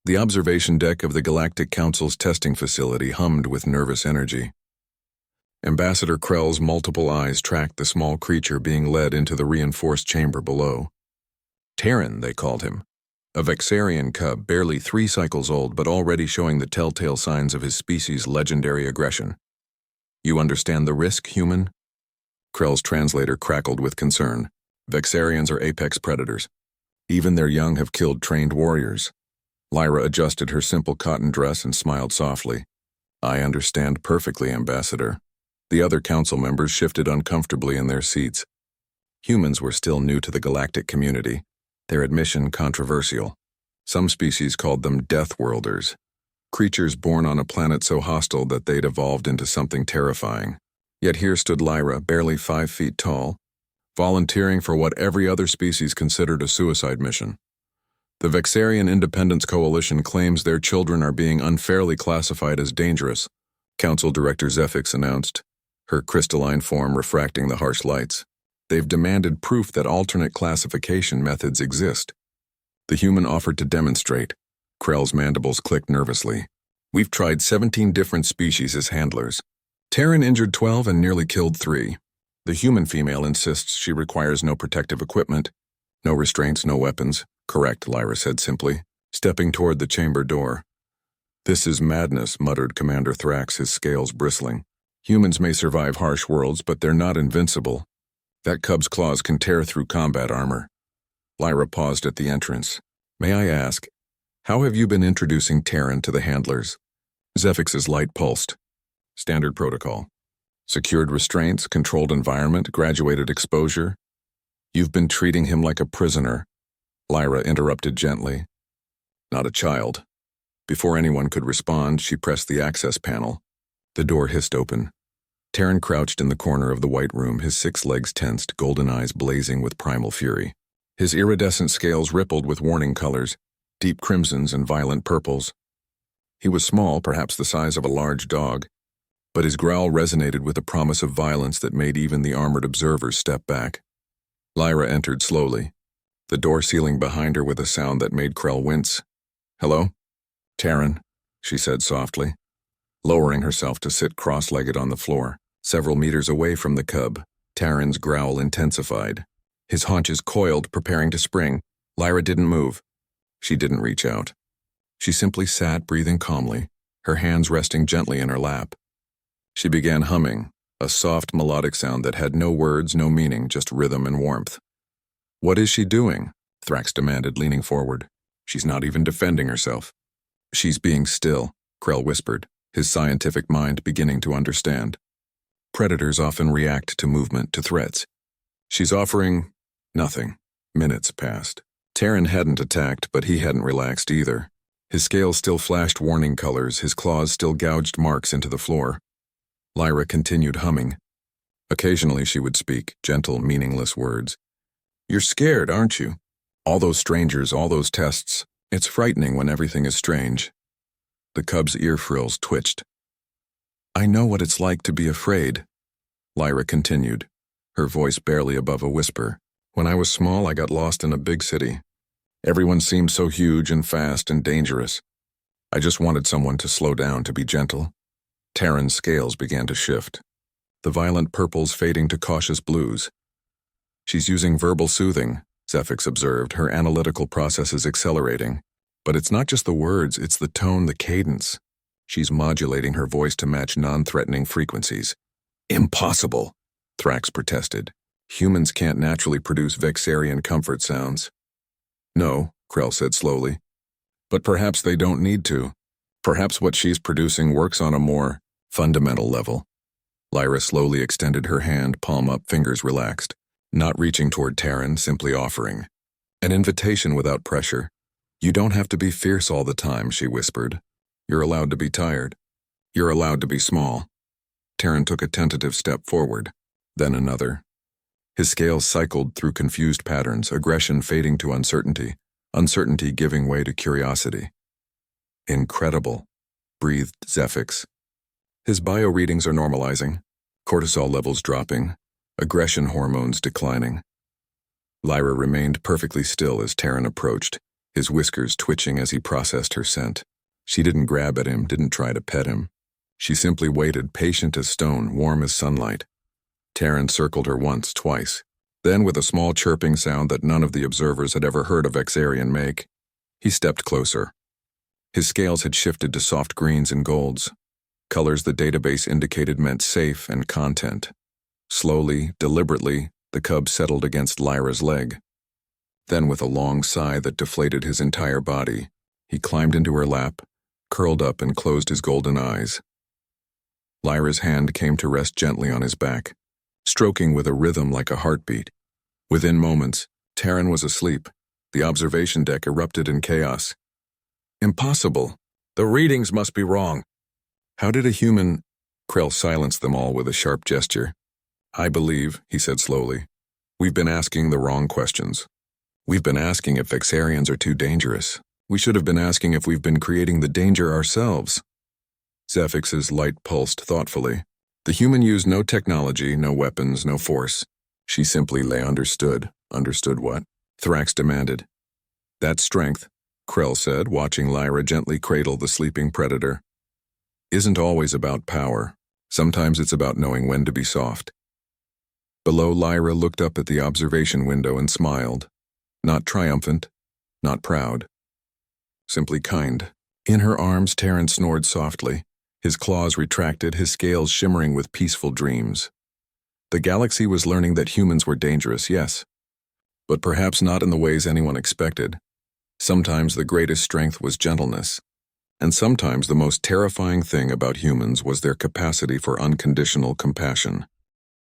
The observation deck of the Galactic Council's testing facility hummed with nervous energy. Ambassador Krell's multiple eyes tracked the small creature being led into the reinforced chamber below. Terran, they called him. A Vexarian cub, barely 3 cycles old but already showing the telltale signs of his species' legendary aggression. You understand the risk, human? Krell's translator crackled with concern. Vexarians are apex predators. Even their young have killed trained warriors. Lyra adjusted her simple cotton dress and smiled softly. I understand perfectly, Ambassador. The other council members shifted uncomfortably in their seats. Humans were still new to the galactic community, their admission controversial. Some species called them Death Worlders, creatures born on a planet so hostile that they'd evolved into something terrifying. Yet here stood Lyra, barely 5 feet tall, volunteering for what every other species considered a suicide mission. The Vexarian Independence Coalition claims their children are being unfairly classified as dangerous, Council Director Zefix announced, her crystalline form refracting the harsh lights. They've demanded proof that alternate classification methods exist. The human offered to demonstrate. Krell's mandibles clicked nervously. We've tried 17 different species as handlers. Terran injured 12 and nearly killed 3. The human female insists she requires no protective equipment, no restraints, no weapons. Correct, Lyra said simply, stepping toward the chamber door. This is madness, muttered Commander Thrax, his scales bristling. Humans may survive harsh worlds, but they're not invincible. That cub's claws can tear through combat armor. Lyra paused at the entrance. May I ask, how have you been introducing Terran to the handlers? Zefix's light pulsed. Standard protocol. Secured restraints, controlled environment, graduated exposure. You've been treating him like a prisoner. Lyra interrupted gently. Not a child. Before anyone could respond, she pressed the access panel. The door hissed open. Terran crouched in the corner of the white room, his 6 legs tensed, golden eyes blazing with primal fury. His iridescent scales rippled with warning colors, deep crimsons and violent purples. He was small, perhaps the size of a large dog, but his growl resonated with a promise of violence that made even the armored observers step back. Lyra entered slowly, the door sealing behind her with a sound that made Krell wince. Hello? Terran, she said softly, lowering herself to sit cross-legged on the floor. Several meters away from the cub, Terran's growl intensified. His haunches coiled, preparing to spring. Lyra didn't move. She didn't reach out. She simply sat, breathing calmly, her hands resting gently in her lap. She began humming, a soft melodic sound that had no words, no meaning, just rhythm and warmth. What is she doing? Thrax demanded, leaning forward. She's not even defending herself. She's being still, Krell whispered, his scientific mind beginning to understand. Predators often react to movement, to threats. She's offering nothing. Minutes passed. Terran hadn't attacked, but he hadn't relaxed either. His scales still flashed warning colors, his claws still gouged marks into the floor. Lyra continued humming. Occasionally she would speak, gentle, meaningless words. You're scared, aren't you? All those strangers, all those tests. It's frightening when everything is strange. The cub's ear frills twitched. I know what it's like to be afraid, Lyra continued, her voice barely above a whisper. When I was small, I got lost in a big city. Everyone seemed so huge and fast and dangerous. I just wanted someone to slow down, to be gentle. Terran's scales began to shift, the violent purples fading to cautious blues. She's using verbal soothing, Zefix observed, her analytical processes accelerating. But it's not just the words, it's the tone, the cadence. She's modulating her voice to match non-threatening frequencies. Impossible, Thrax protested. Humans can't naturally produce Vexarian comfort sounds. No, Krell said slowly. But perhaps they don't need to. Perhaps what she's producing works on a more fundamental level. Lyra slowly extended her hand, palm up, fingers relaxed. Not reaching toward Terran, simply offering. An invitation without pressure. You don't have to be fierce all the time, she whispered. You're allowed to be tired. You're allowed to be small. Terran took a tentative step forward, then another. His scales cycled through confused patterns, aggression fading to uncertainty, uncertainty giving way to curiosity. Incredible, breathed Zefix. His bio-readings are normalizing, cortisol levels dropping, aggression hormones declining. Lyra remained perfectly still as Terran approached, his whiskers twitching as he processed her scent. She didn't grab at him, didn't try to pet him. She simply waited, patient as stone, warm as sunlight. Terran circled her once, twice. Then, with a small chirping sound that none of the observers had ever heard a Vexarian make, he stepped closer. His scales had shifted to soft greens and golds. Colors the database indicated meant safe and content. Slowly, deliberately, the cub settled against Lyra's leg. Then, with a long sigh that deflated his entire body, he climbed into her lap, curled up and closed his golden eyes. Lyra's hand came to rest gently on his back, stroking with a rhythm like a heartbeat. Within moments, Terran was asleep. The observation deck erupted in chaos. Impossible. The readings must be wrong. How did a human... Krell silenced them all with a sharp gesture. I believe, he said slowly, we've been asking the wrong questions. We've been asking if Vexarians are too dangerous. We should have been asking if we've been creating the danger ourselves. Zephix's light pulsed thoughtfully. The human used no technology, no weapons, no force. She simply lay understood. Understood what? Thrax demanded. That strength, Krell said, watching Lyra gently cradle the sleeping predator, isn't always about power. Sometimes it's about knowing when to be soft. Below, Lyra looked up at the observation window and smiled. Not triumphant, not proud. Simply kind. In her arms, Terran snored softly. His claws retracted, his scales shimmering with peaceful dreams. The galaxy was learning that humans were dangerous, yes, but perhaps not in the ways anyone expected. Sometimes the greatest strength was gentleness, and sometimes the most terrifying thing about humans was their capacity for unconditional compassion.